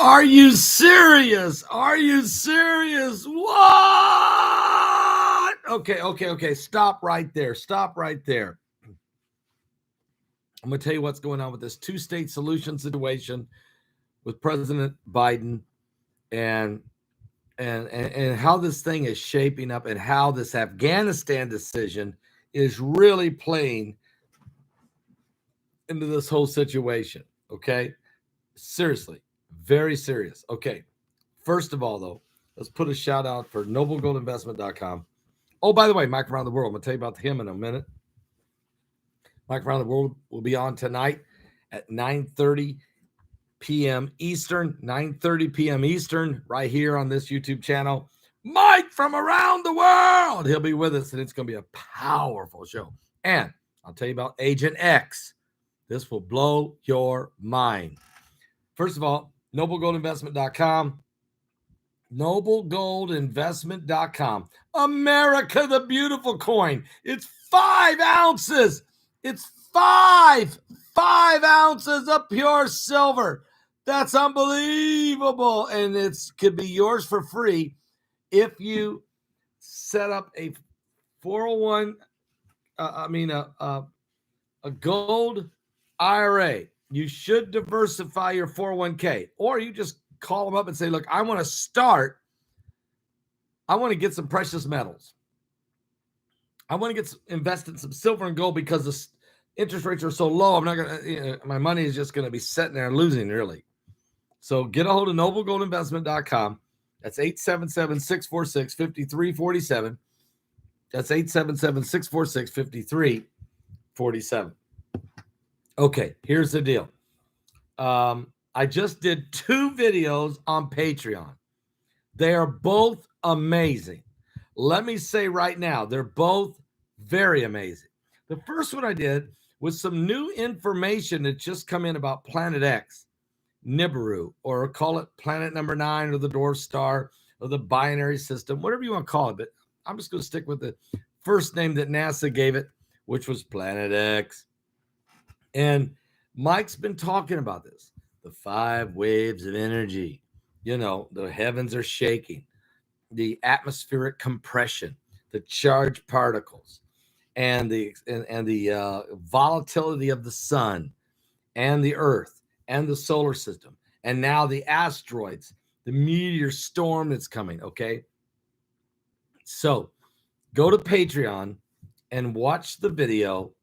Are you serious? Are you serious? What? Okay. Stop right there. Stop right there. I'm going to tell you what's going on with this two-state solution situation with President Biden and how this thing is shaping up and how this Afghanistan decision is really playing into this whole situation. Okay. Seriously, very serious. Okay. First of all, though, let's put a shout out for noblegoldinvestment.com. Oh, by the way, Mike Around the World. I'm going to tell you about him in a minute. Mike Around the World will be on tonight at 9:30 p.m. Eastern, 9:30 p.m. Eastern, right here on this YouTube channel. Mike from Around the World. He'll be with us, and it's going to be a powerful show. And I'll tell you about Agent X. This will blow your mind. First of all, noblegoldinvestment.com. noblegoldinvestment.com. America, the beautiful coin. It's 5 ounces. It's five ounces of pure silver. That's unbelievable. And it could be yours for free if you set up a 401, a gold IRA. You should diversify your 401k, or you just call them up and say, look, I want to get some precious metals. I want to invest in some silver and gold because the interest rates are so low. I'm not going to, my money is just going to be sitting there and losing really. So get a hold of noblegoldinvestment.com. That's 877-646-5347. That's 877-646-5347. Okay, here's the deal. I just did 2 videos on Patreon. They are both amazing. Let me say right now, they're both very amazing. The first one I did was some new information that just come in about Planet X, Nibiru, or call it Planet Number 9 or the Dwarf Star or the binary system, whatever you want to call it. But I'm just going to stick with the first name that NASA gave it, which was Planet X. And Mike's been talking about this, the 5 waves of energy. The heavens are shaking, the atmospheric compression, the charged particles, and the volatility of the sun and the earth and the solar system. And now the asteroids, the meteor storm that's coming. Okay. So go to Patreon and watch the video.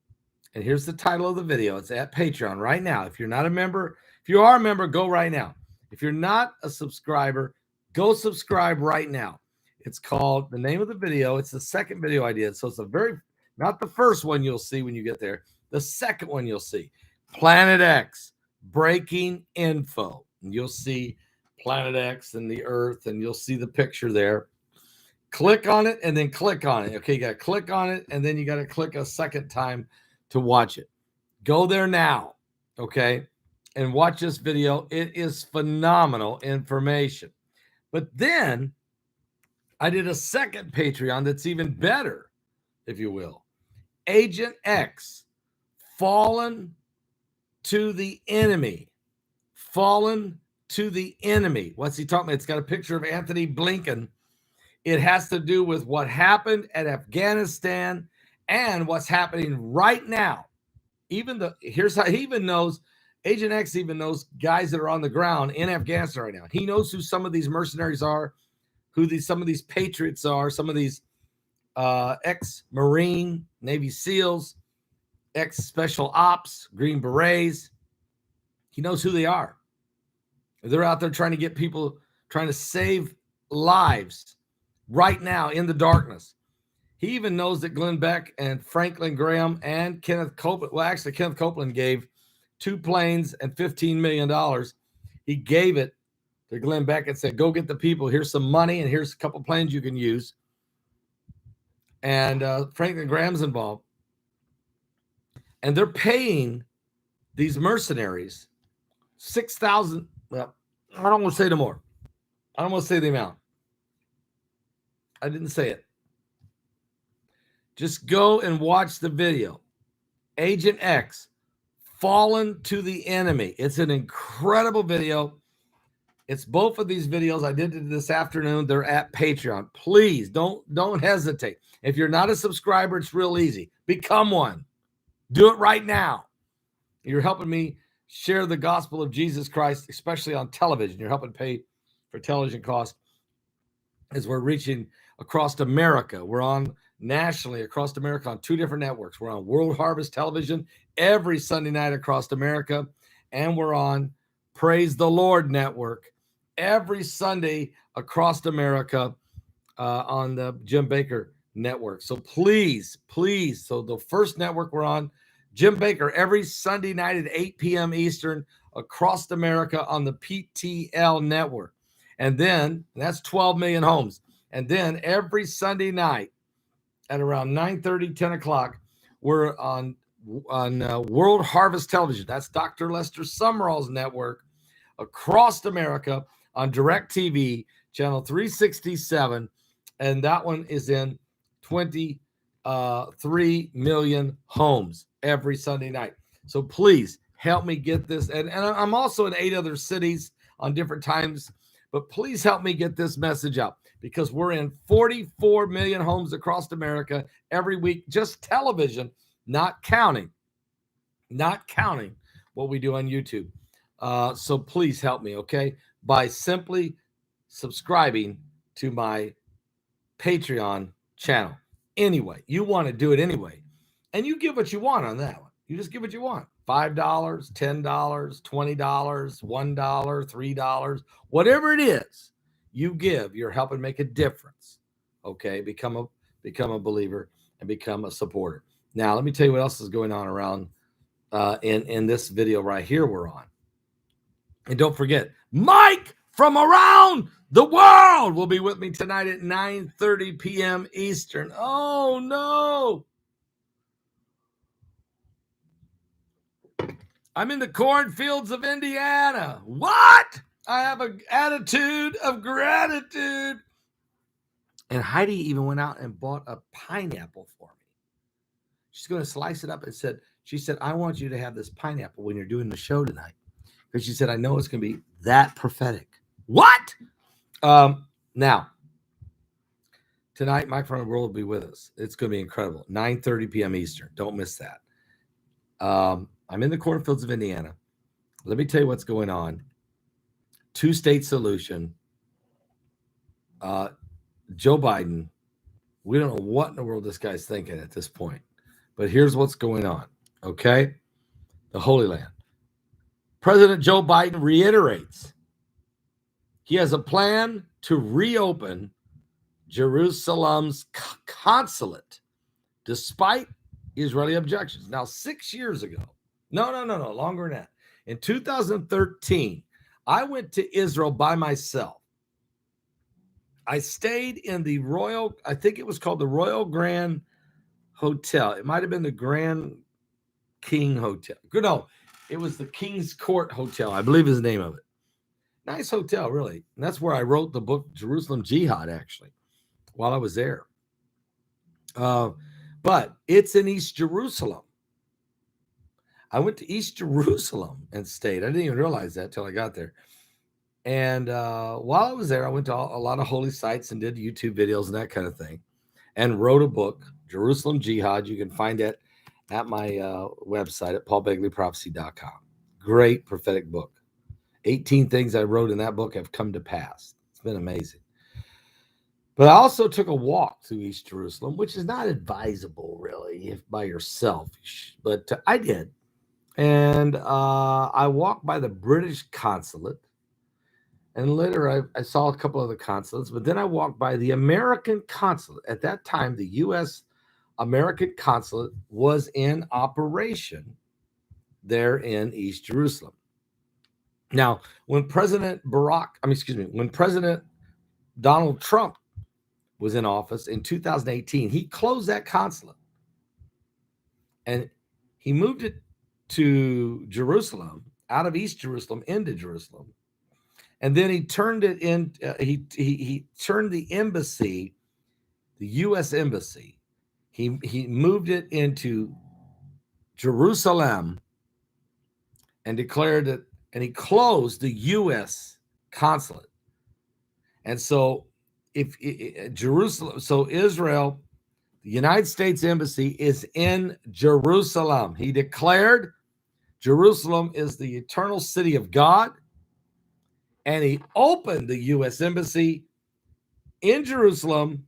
And here's the title of the video. It's at Patreon right now. If you're not a member, if you are a member, go right now. If you're not a subscriber, go subscribe right now. It's called, the name of the video, it's the second video I did. So it's not the first one you'll see when you get there. The second one you'll see. Planet X, breaking info. And you'll see Planet X and the Earth, and you'll see the picture there. Click on it and then click on it. Okay, you got to click on it, and then you got to click a second time to watch it. Go there now, okay, and watch this video. It is phenomenal information. But then I did a second Patreon that's even better, if you will. Agent X, fallen to the enemy. Fallen to the enemy. What's he talking about? It's got a picture of Anthony Blinken. It has to do with what happened at Afghanistan and what's happening right now. Here's how he even knows, Agent X even knows guys that are on the ground in Afghanistan right now. He knows who some of these mercenaries are, some of these patriots are, some of these ex-Marine, Navy SEALs, ex-Special Ops, Green Berets. He knows who they are. They're out there trying to get people, trying to save lives right now in the darkness. He even knows that Glenn Beck and Franklin Graham and Kenneth Copeland, well, actually, Kenneth Copeland gave 2 planes and $15 million. He gave it to Glenn Beck and said, go get the people. Here's some money, and here's a couple planes you can use. And Franklin Graham's involved. And they're paying these mercenaries $6,000. Well, I don't want to say no more. I don't want to say the amount. I didn't say it. Just go and watch the video. Agent X, fallen to the enemy. It's an incredible video. It's both of these videos I did this afternoon. They're at Patreon. Please don't hesitate. If you're not a subscriber, it's real easy. Become one. Do it right now. You're helping me share the gospel of Jesus Christ, especially on television. You're helping pay for television costs as we're reaching across America. We're on nationally across America on 2 different networks. We're on World Harvest Television every Sunday night across America, and we're on Praise the Lord Network every Sunday across America on the Jim Baker Network. So please, so the first network we're on, Jim Baker, every Sunday night at 8 p.m. Eastern across America on the PTL Network. And then that's 12 million homes. And then every Sunday night at around 9:30, 10 o'clock, we're on World Harvest Television. That's Dr. Lester Summerall's network across America on DirecTV, channel 367. And that one is in 23 million homes every Sunday night. So please help me get this. And I'm also in 8 other cities on different times. But please help me get this message out, because we're in 44 million homes across America every week, just television, not counting what we do on YouTube. So please help me, okay, by simply subscribing to my Patreon channel. Anyway, you want to do it anyway, and you give what you want on that one. You just give what you want. $5, $10, $20, $1, $3, whatever it is you give, you're helping make a difference. Okay, become a believer and become a supporter. Now, let me tell you what else is going on around in this video right here we're on. And don't forget, Mike from around the world will be with me tonight at 9:30 p.m. Eastern. Oh, no. I'm in the cornfields of Indiana. What? I have an attitude of gratitude. And Heidi even went out and bought a pineapple for me. She's going to slice it up and she said, I want you to have this pineapple when you're doing the show tonight. Because she said, I know it's going to be that prophetic. What? Now, tonight, Mike from the World will be with us. It's going to be incredible. 9:30 p.m. Eastern. Don't miss that. I'm in the cornfields of Indiana. Let me tell you what's going on. 2-state solution. Joe Biden, we don't know what in the world this guy's thinking at this point. But here's what's going on, okay? The Holy Land. President Joe Biden reiterates he has a plan to reopen Jerusalem's consulate despite Israeli objections. Now, 6 years ago, no, longer than that. In 2013, I went to Israel by myself. I stayed in the Royal, I think it was called the Royal Grand Hotel. It might have been the Grand King Hotel. No, it was the King's Court Hotel, I believe is the name of it. Nice hotel, really. And that's where I wrote the book, Jerusalem Jihad, actually, while I was there. But it's in East Jerusalem. I went to East Jerusalem and stayed. I didn't even realize that till I got there. And while I was there, I went to a lot of holy sites and did YouTube videos and that kind of thing, and wrote a book, Jerusalem Jihad. You can find it at my website at paulbegleyprophecy.com. Great prophetic book. 18 things I wrote in that book have come to pass. It's been amazing. But I also took a walk through East Jerusalem, which is not advisable, really, if by yourself. But I did. And I walked by the British consulate. And later I saw a couple of the consulates. But then I walked by the American consulate. At that time, the U.S. American consulate was in operation there in East Jerusalem. Now, when President Donald Trump was in office in 2018, he closed that consulate and he moved it to Jerusalem, out of East Jerusalem into Jerusalem. And then he turned it in, he turned the embassy, the U.S. embassy, he moved it into Jerusalem and declared it, and he closed the U.S. consulate. And so if Jerusalem, so Israel, the United States Embassy is in Jerusalem. He declared Jerusalem is the eternal city of God, and he opened the U.S. Embassy in Jerusalem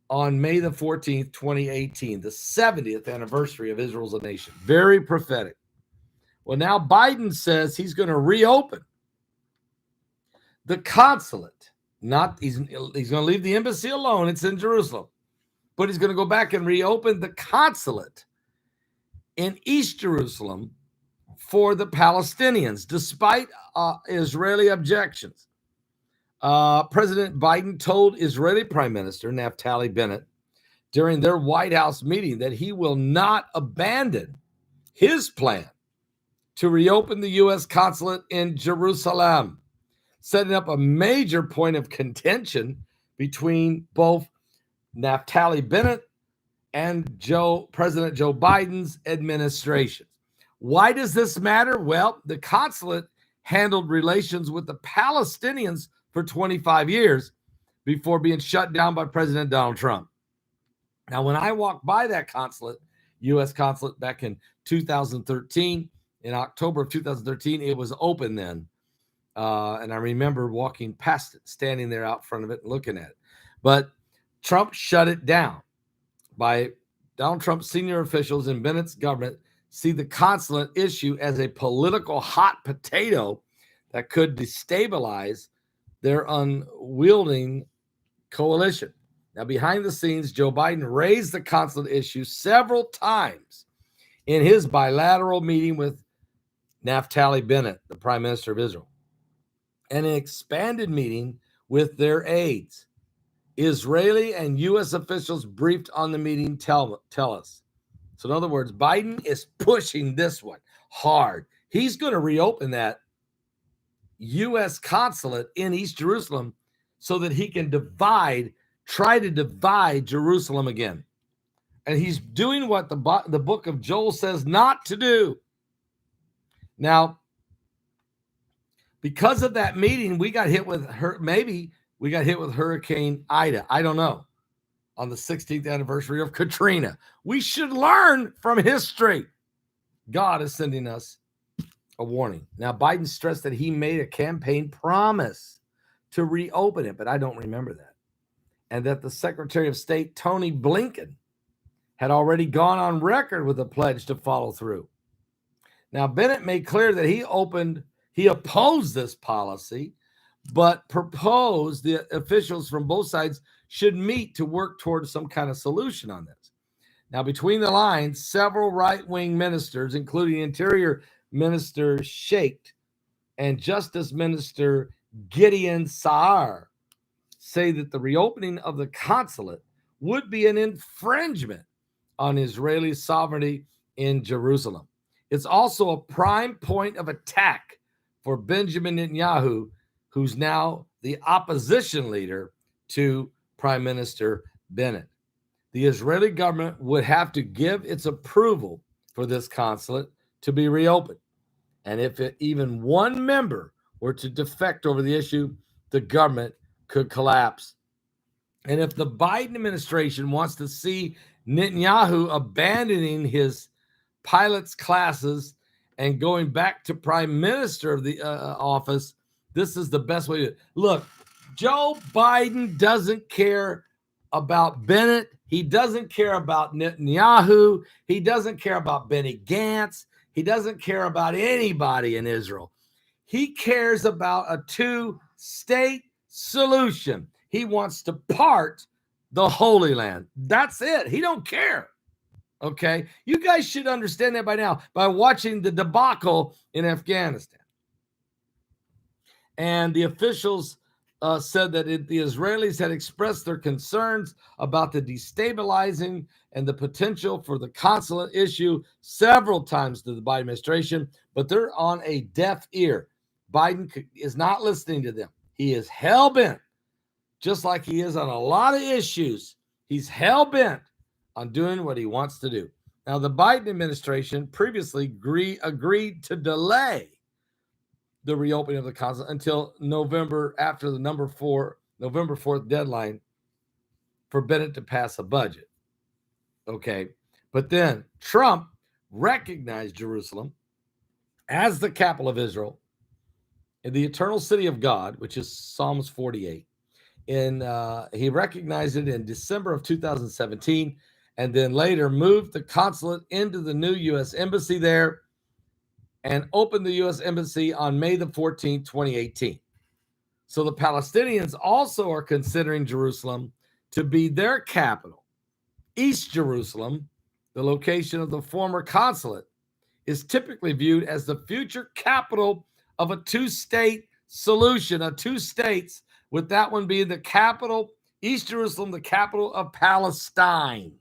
on May the 14th, 2018, the 70th anniversary of Israel as a nation. Very prophetic. Well, now Biden says he's going to reopen the consulate. He's going to leave the embassy alone. It's in Jerusalem. But he's going to go back and reopen the consulate in East Jerusalem for the Palestinians, despite Israeli objections. President Biden told Israeli Prime Minister Naftali Bennett during their White House meeting that he will not abandon his plan to reopen the U.S. consulate in Jerusalem, setting up a major point of contention between both Naftali Bennett and President Joe Biden's administration. Why does this matter? Well, the consulate handled relations with the Palestinians for 25 years before being shut down by President Donald Trump. Now, when I walked by that consulate, U.S. consulate back in 2013, in October of 2013, it was open then. And I remember walking past it, standing there out front of it and looking at it. But Trump shut it down. By Donald Trump's senior officials in Bennett's government see the consulate issue as a political hot potato that could destabilize their unwielding coalition. Now, behind the scenes, Joe Biden raised the consulate issue several times in his bilateral meeting with Naftali Bennett, the Prime Minister of Israel, and an expanded meeting with their aides. Israeli and U.S. officials briefed on the meeting tell us. So in other words, Biden is pushing this one hard. He's going to reopen that U.S. consulate in East Jerusalem so that he can try to divide Jerusalem again. And he's doing what the book of Joel says not to do. Now, because of that meeting, we got hit with Hurricane Ida. I don't know. On the 16th anniversary of Katrina. We should learn from history. God is sending us a warning. Now, Biden stressed that he made a campaign promise to reopen it, but I don't remember that. And that the Secretary of State, Tony Blinken, had already gone on record with a pledge to follow through. Now, Bennett made clear that he opposed this policy, but proposed the officials from both sides should meet to work towards some kind of solution on this. Now, between the lines, several right-wing ministers, including Interior Minister Sheikh and Justice Minister Gideon Saar, say that the reopening of the consulate would be an infringement on Israeli sovereignty in Jerusalem. It's also a prime point of attack for Benjamin Netanyahu, who's now the opposition leader to Prime Minister Bennett. The Israeli government would have to give its approval for this consulate to be reopened. And if even one member were to defect over the issue, the government could collapse. And if the Biden administration wants to see Netanyahu abandoning his pilot's classes and going back to prime minister of the office, this is the best way to do it. Look, Joe Biden doesn't care about Bennett. He doesn't care about Netanyahu. He doesn't care about Benny Gantz. He doesn't care about anybody in Israel. He cares about a two-state solution. He wants to part the Holy Land. That's it. He don't care. Okay? You guys should understand that by now by watching the debacle in Afghanistan. And the officials said that the Israelis had expressed their concerns about the destabilizing and the potential for the consulate issue several times to the Biden administration, but they're on a deaf ear. Biden is not listening to them. He is hell-bent, just like he is on a lot of issues. He's hell-bent on doing what he wants to do. Now, the Biden administration previously agreed to delay the reopening of the consulate until November, after the November 4th deadline for Bennett to pass a budget. Okay. But then Trump recognized Jerusalem as the capital of Israel in the eternal city of God, which is Psalms 48. He recognized it in December of 2017, and then later moved the consulate into the new U.S. embassy there and opened the U.S. embassy on May the 14th, 2018. So the Palestinians also are considering Jerusalem to be their capital. East Jerusalem, the location of the former consulate, is typically viewed as the future capital of a two-state solution, a two states, with that one being the capital, East Jerusalem, the capital of Palestine.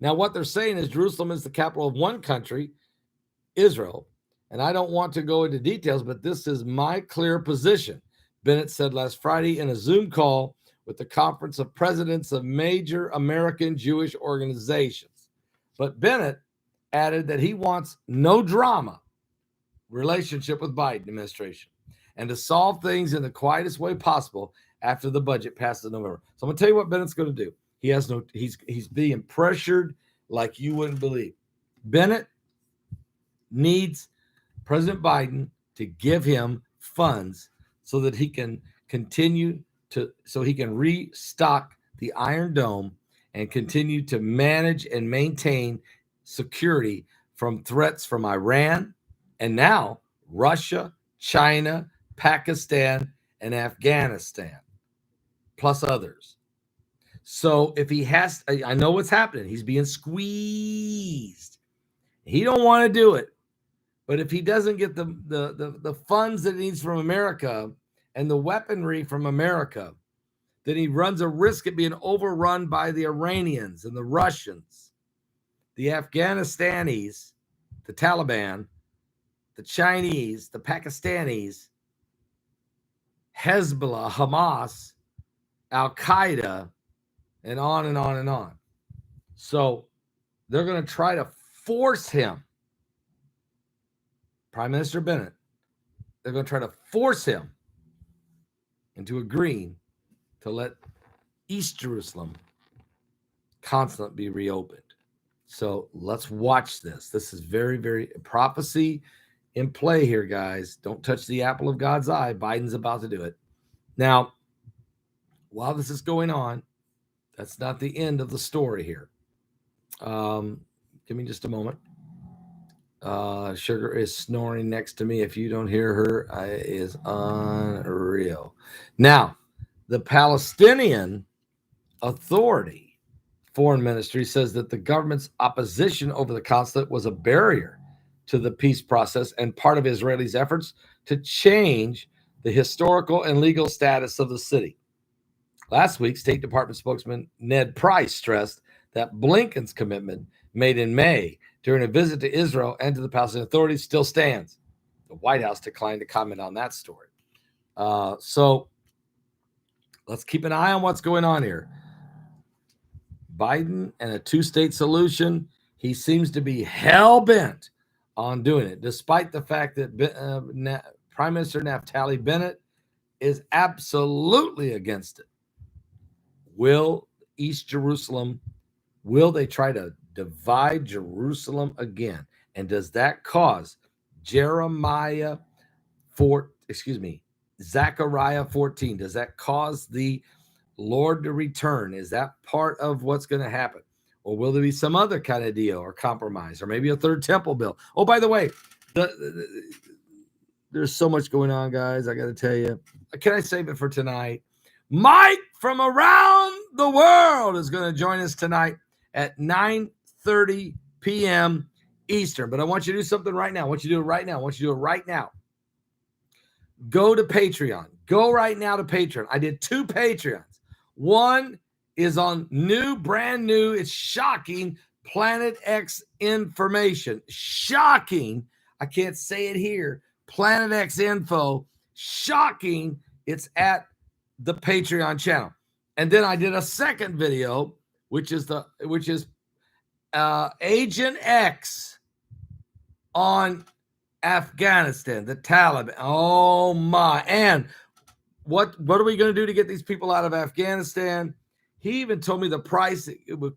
Now, what they're saying is Jerusalem is the capital of one country, Israel, and I don't want to go into details, but this is my clear position. Bennett said last Friday in a Zoom call with the Conference of Presidents of Major American Jewish Organizations. But Bennett added that he wants no drama relationship with Biden administration and to solve things in the quietest way possible after the budget passes in November. So I'm going to tell you what Bennett's going to do. He's being pressured like you wouldn't believe. Bennett needs President Biden to give him funds so that he can restock the Iron Dome and continue to manage and maintain security from threats from Iran and now Russia, China, Pakistan, and Afghanistan, plus others. So if he has, I know what's happening. He's being squeezed. He don't want to do it. But if he doesn't get the funds that he needs from America and the weaponry from America, then he runs a risk of being overrun by the Iranians and the Russians, the Afghanistanis, the Taliban, the Chinese, the Pakistanis, Hezbollah, Hamas, Al-Qaeda, and on and on and on. So they're going to try to force him, Prime Minister Bennett, they're going to try to force him into agreeing to let East Jerusalem consulate be reopened. So let's watch this. This is very, very prophecy in play here, guys. Don't touch the apple of God's eye. Biden's about to do it. Now, while this is going on, that's not the end of the story here. Give me just a moment. Sugar is snoring next to me. If you don't hear her, is unreal. Now, the Palestinian Authority Foreign Ministry says that the government's opposition over the consulate was a barrier to the peace process and part of Israelis' efforts to change the historical and legal status of the city. Last week, State Department spokesman Ned Price stressed that Blinken's commitment made in May during a visit to Israel and to the Palestinian Authority still stands. The White House declined to comment on that story. So let's keep an eye on what's going on here. Biden and a two-state solution, he seems to be hell-bent on doing it, despite the fact that Prime Minister Naftali Bennett is absolutely against it. Will East Jerusalem, will they try to divide Jerusalem again? And does that cause Zechariah 14, does that cause the Lord to return? Is that part of what's going to happen? Or will there be some other kind of deal or compromise, or maybe a third temple bill? Oh, by the way, there's so much going on, guys. I got to tell you. Can I save it for tonight? Mike from around the world is going to join us tonight at 9:30 p.m. Eastern. But I want you to do something right now. I want you to do it right now. Go to Patreon. Go right now to Patreon. I did 2 Patreons. One is on brand new. It's shocking Planet X information. Shocking. I can't say it here. Planet X info. Shocking. It's at the Patreon channel. And then I did a second video, which is Agent X on Afghanistan, the Taliban. Oh my. And what are we going to do to get these people out of Afghanistan? He even told me the price it would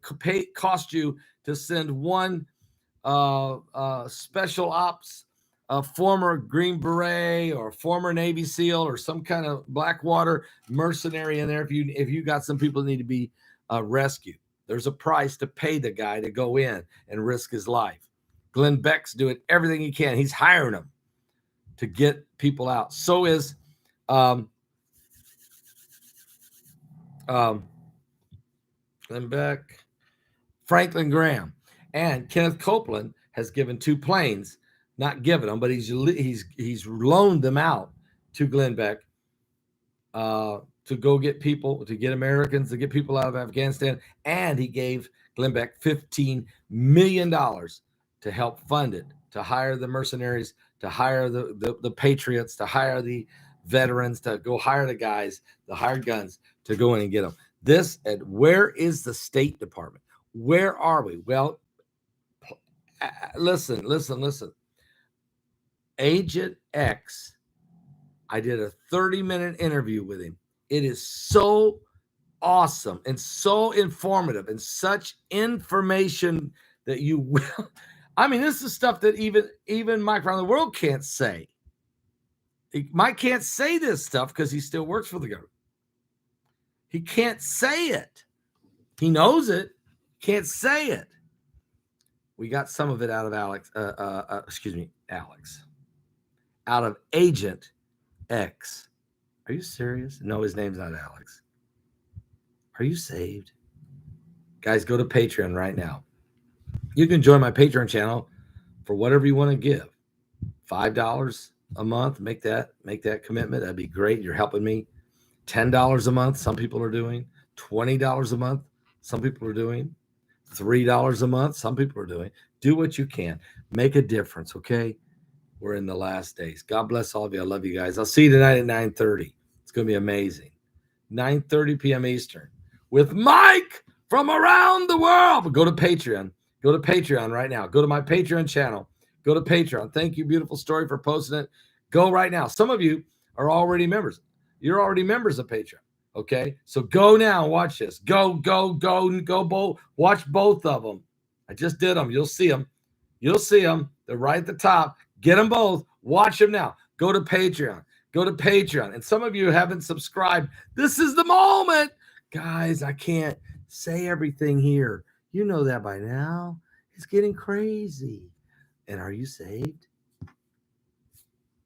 cost you to send one special ops, a former Green Beret or former Navy SEAL or some kind of Blackwater mercenary in there. If you got some people that need to be rescued, there's a price to pay the guy to go in and risk his life. Glenn Beck's doing everything he can. He's hiring them to get people out. So is Glenn Beck, Franklin Graham, and Kenneth Copeland has given 2 planes, not given them, but he's loaned them out to Glenn Beck to go get people, to get Americans, to get people out of Afghanistan. And he gave Glenn Beck $15 million to help fund it, to hire the mercenaries, to hire the patriots, to hire the veterans, to go hire the guys, the hired guns to go in and get them. Where is the State Department? Where are we? Well, listen. Agent X, I did a 30-minute interview with him. It is so awesome and so informative and such information that you will. I mean, this is stuff that even Mike around the world can't say. Mike can't say this stuff because he still works for the government. He can't say it. He knows it. Can't say it. We got some of it out of Alex. Out of Agent X. Are you serious? No, his name's not Alex. Are you saved? Guys, go to Patreon right now. You can join my Patreon channel for whatever you want to give. $5 a month. Make that commitment. That'd be great. You're helping me. $10 a month. Some people are doing. $20 a month. Some people are doing. $3 a month. Some people are doing. Do what you can. Make a difference, okay? We're in the last days. God bless all of you. I love you guys. I'll see you tonight at 9:30. It's going to be amazing. 9:30 p.m. Eastern with Mike from around the world. But go to Patreon. Go to Patreon right now. Go to my Patreon channel. Go to Patreon. Thank you, Beautiful Story, for posting it. Go right now. Some of you are already members. You're already members of Patreon. Okay? So go now and watch this. Go. Watch both of them. I just did them. You'll see them. They're right at the top. Get them both. Watch them now. Go to Patreon. And some of you haven't subscribed. This is the moment. Guys, I can't say everything here. You know that by now. It's getting crazy. And are you saved?